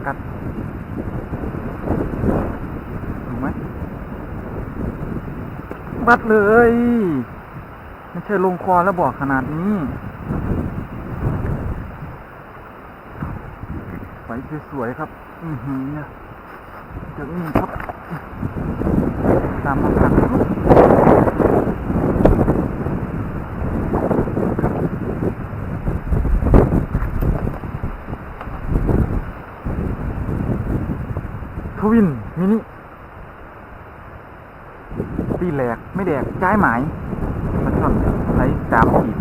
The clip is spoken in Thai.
กัดถูกไหมบัดเลยไม่ใช่ลงคอแล้วบอกขนาดนี้ไฟสวยๆครับเนี่ยจากนี้ครับตามมาพักทวินมินิตีแหลกไม่แดกย้ายหมายมาช่อนใช้3 ขีด